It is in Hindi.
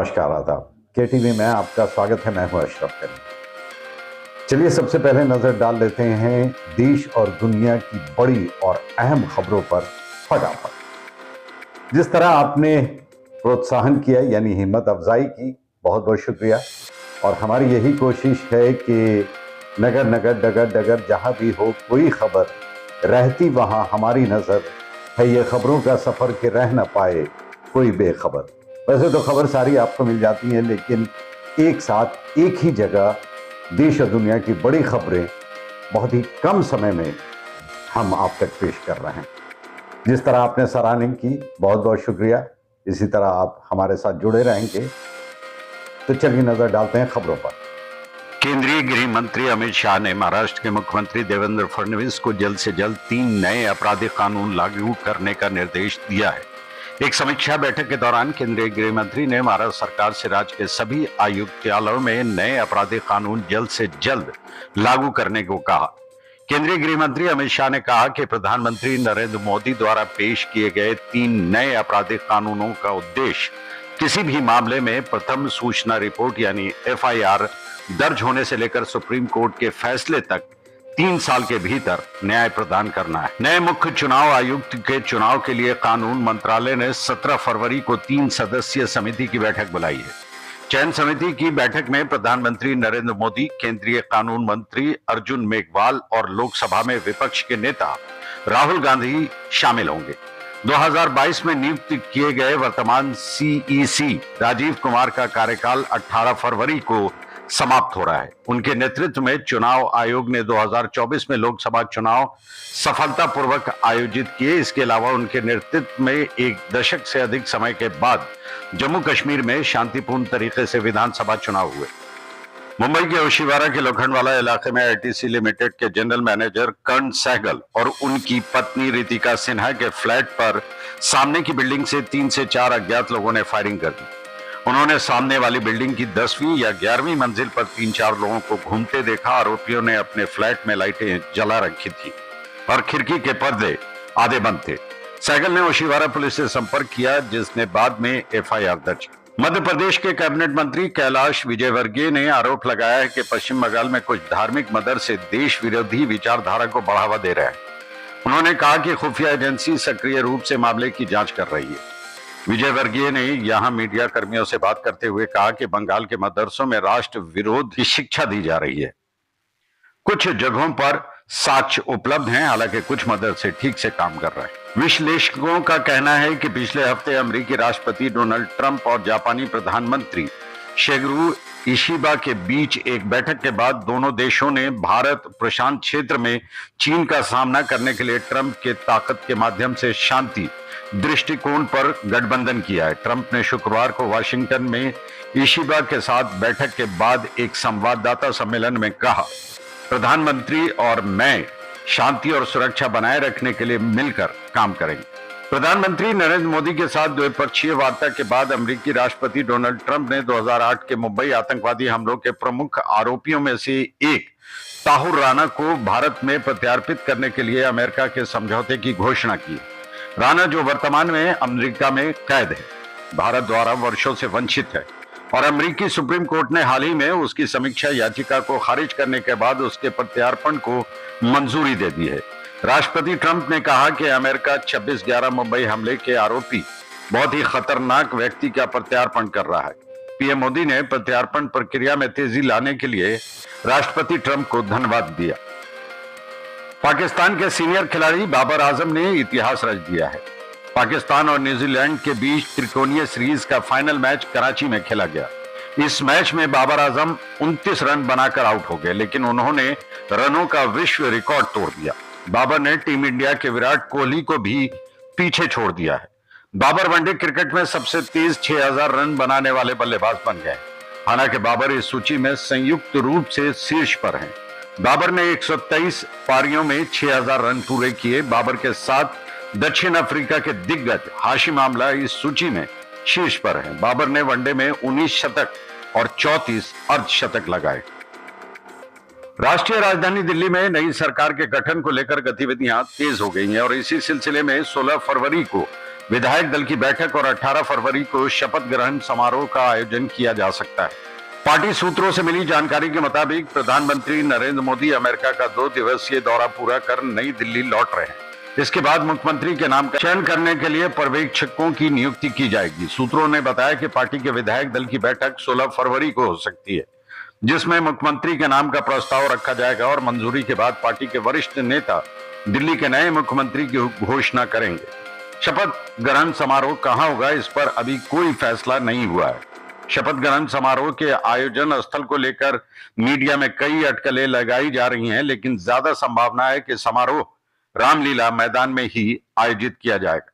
नमस्कार, आदाब। केटीवी में आपका स्वागत है। मैं हूं अशरफ करीम। चलिए सबसे पहले नजर डाल लेते हैं देश और दुनिया की बड़ी और अहम खबरों पर फटाफट। जिस तरह आपने प्रोत्साहन किया यानी हिम्मत अफजाई की, बहुत बहुत शुक्रिया। और हमारी यही कोशिश है कि नगर नगर डगर डगर जहां भी हो कोई खबर रहती वहां हमारी नजर है। ये खबरों का सफर के रह न पाए कोई बेखबर। वैसे तो खबर सारी आपको मिल जाती है, लेकिन एक साथ एक ही जगह देश और दुनिया की बड़ी खबरें बहुत ही कम समय में हम आप तक पेश कर रहे हैं। जिस तरह आपने सराहना की, बहुत बहुत शुक्रिया। इसी तरह आप हमारे साथ जुड़े रहेंगे। तो चलिए नजर डालते हैं खबरों पर। केंद्रीय गृह मंत्री अमित शाह ने महाराष्ट्र के मुख्यमंत्री देवेंद्र फडणवीस को जल्द से जल्द 3 नए आपराधिक कानून लागू करने का निर्देश दिया है। एक समीक्षा बैठक के दौरान केंद्रीय गृह मंत्री ने महाराष्ट्र सरकार से राज्य के सभी आयुक्तालयों में नए आपराधिक कानून जल्द से जल्द लागू करने को कहा। केंद्रीय गृह मंत्री अमित शाह ने कहा कि प्रधानमंत्री नरेंद्र मोदी द्वारा पेश किए गए 3 नए आपराधिक कानूनों का उद्देश्य किसी भी मामले में प्रथम सूचना रिपोर्ट यानी FIR दर्ज होने से लेकर सुप्रीम कोर्ट के फैसले तक 3 साल के भीतर न्याय प्रदान करना है। नए मुख्य चुनाव आयुक्त के चुनाव के लिए कानून मंत्रालय ने 17 फरवरी को 3 सदस्यीय समिति की बैठक बुलाई है। चयन समिति की बैठक में प्रधानमंत्री नरेंद्र मोदी, केंद्रीय कानून मंत्री अर्जुन मेघवाल और लोकसभा में विपक्ष के नेता राहुल गांधी शामिल होंगे। 2022 में नियुक्त किए गए वर्तमान CEC राजीव कुमार का कार्यकाल 18 फरवरी को समाप्त हो रहा है। उनके नेतृत्व में चुनाव आयोग ने 2024 में लोकसभा चुनाव सफलतापूर्वक आयोजित किए। इसके अलावा उनके नेतृत्व में 1 दशक से अधिक समय के बाद जम्मू कश्मीर में शांतिपूर्ण तरीके से विधानसभा चुनाव हुए। मुंबई के ओशिवारा के लोखंडवाला इलाके में ITC लिमिटेड के जनरल मैनेजर कर्ण सहगल और उनकी पत्नी रितिका सिन्हा के फ्लैट पर सामने की बिल्डिंग से 3 से 4 अज्ञात लोगों ने फायरिंग कर दी। उन्होंने सामने वाली बिल्डिंग की 10वीं या 11वीं मंजिल पर 3-4 लोगों को घूमते देखा। आरोपियों ने अपने फ्लैट में लाइटें जला रखी थी और खिड़की के पर्दे आधे बंद थे। सहगल ने ओशिवारा पुलिस से संपर्क किया, जिसने बाद में FIR दर्ज की। मध्य प्रदेश के कैबिनेट मंत्री कैलाश विजयवर्गीय ने आरोप लगाया है कि पश्चिम बंगाल में कुछ धार्मिक मदरसे देश विरोधी विचारधारा को बढ़ावा दे रहे हैं। उन्होंने कहा कि खुफिया एजेंसी सक्रिय रूप से मामले की जांच कर रही है। विजयवर्गीय ने यहां मीडिया कर्मियों से बात करते हुए कहा कि बंगाल के मदरसों में राष्ट्र विरोध की शिक्षा दी जा रही है। कुछ जगहों पर साक्ष्य उपलब्ध हैं, हालांकि कुछ मदरसे ठीक से काम कर रहे हैं। विश्लेषकों का कहना है कि पिछले हफ्ते अमेरिकी राष्ट्रपति डोनाल्ड ट्रंप और जापानी प्रधानमंत्री शिगेरू इशिबा के बीच एक बैठक के बाद दोनों देशों ने भारत प्रशांत क्षेत्र में चीन का सामना करने के लिए ट्रंप के ताकत के माध्यम से शांति दृष्टिकोण पर गठबंधन किया है। ट्रंप ने शुक्रवार को वाशिंगटन में इशिबा के साथ बैठक के बाद एक संवाददाता सम्मेलन में कहा, प्रधानमंत्री और मैं शांति और सुरक्षा बनाए रखने के लिए मिलकर काम करेंगे। प्रधानमंत्री नरेंद्र मोदी के साथ द्विपक्षीय वार्ता के बाद अमेरिकी राष्ट्रपति डोनाल्ड ट्रंप ने 2008 के मुंबई आतंकवादी हमलों के प्रमुख आरोपियों में से एक ताहिर राणा को भारत में प्रत्यार्पित करने के लिए अमेरिका के समझौते की घोषणा की। राणा, जो वर्तमान में अमेरिका में कैद है, भारत द्वारा वर्षों से वंचित है और अमेरिकी सुप्रीम कोर्ट ने हाल ही में उसकी समीक्षा याचिका को खारिज करने के बाद उसके प्रत्यार्पण को मंजूरी दे दी है। राष्ट्रपति ट्रंप ने कहा कि अमेरिका 26/11 मुंबई हमले के आरोपी बहुत ही खतरनाक व्यक्ति का प्रत्यार्पण कर रहा है। पीएम मोदी ने प्रत्यार्पण प्रक्रिया में तेजी लाने के लिए राष्ट्रपति ट्रंप को धन्यवाद दिया। पाकिस्तान के सीनियर खिलाड़ी बाबर आजम ने इतिहास रच दिया है। पाकिस्तान और न्यूजीलैंड के बीच त्रिकोणीय सीरीज का फाइनल मैच कराची में खेला गया। इस मैच में बाबर आजम 29 रन बनाकर आउट हो गए, लेकिन उन्होंने रनों का विश्व रिकॉर्ड तोड़ दिया। बाबर ने टीम इंडिया के विराट कोहली को भी पीछे छोड़ दिया है। बाबर वनडे क्रिकेट में सबसे तेज 6000 रन बनाने वाले बल्लेबाज बन गए। हालांकि बाबर इस सूची में संयुक्त रूप से शीर्ष पर हैं। बाबर ने 123 पारियों में 6000 रन पूरे किए। बाबर के साथ दक्षिण अफ्रीका के दिग्गज हाशिम आमला इस सूची में शीर्ष पर हैं। बाबर ने वनडे में 19 शतक और 34 अर्धशतक लगाए। राष्ट्रीय राजधानी दिल्ली में नई सरकार के गठन को लेकर गतिविधियां तेज हो गई हैं और इसी सिलसिले में 16 फरवरी को विधायक दल की बैठक और 18 फरवरी को शपथ ग्रहण समारोह का आयोजन किया जा सकता है। पार्टी सूत्रों से मिली जानकारी के मुताबिक प्रधानमंत्री नरेंद्र मोदी अमेरिका का 2 दिवसीय दौरा पूरा कर नई दिल्ली लौट रहे हैं। इसके बाद मुख्यमंत्री के नाम का चयन करने के लिए पर्यवेक्षकों की नियुक्ति की जाएगी। सूत्रों ने बताया कि पार्टी के विधायक दल की बैठक 16 फरवरी को हो सकती है, जिसमें मुख्यमंत्री के नाम का प्रस्ताव रखा जाएगा और मंजूरी के बाद पार्टी के वरिष्ठ नेता दिल्ली के नए मुख्यमंत्री की घोषणा करेंगे। शपथ ग्रहण समारोह कहां होगा, इस पर अभी कोई फैसला नहीं हुआ है। शपथ ग्रहण समारोह के आयोजन स्थल को लेकर मीडिया में कई अटकलें लगाई जा रही हैं, लेकिन ज्यादा संभावना है कि समारोह रामलीला मैदान में ही आयोजित किया जाएगा।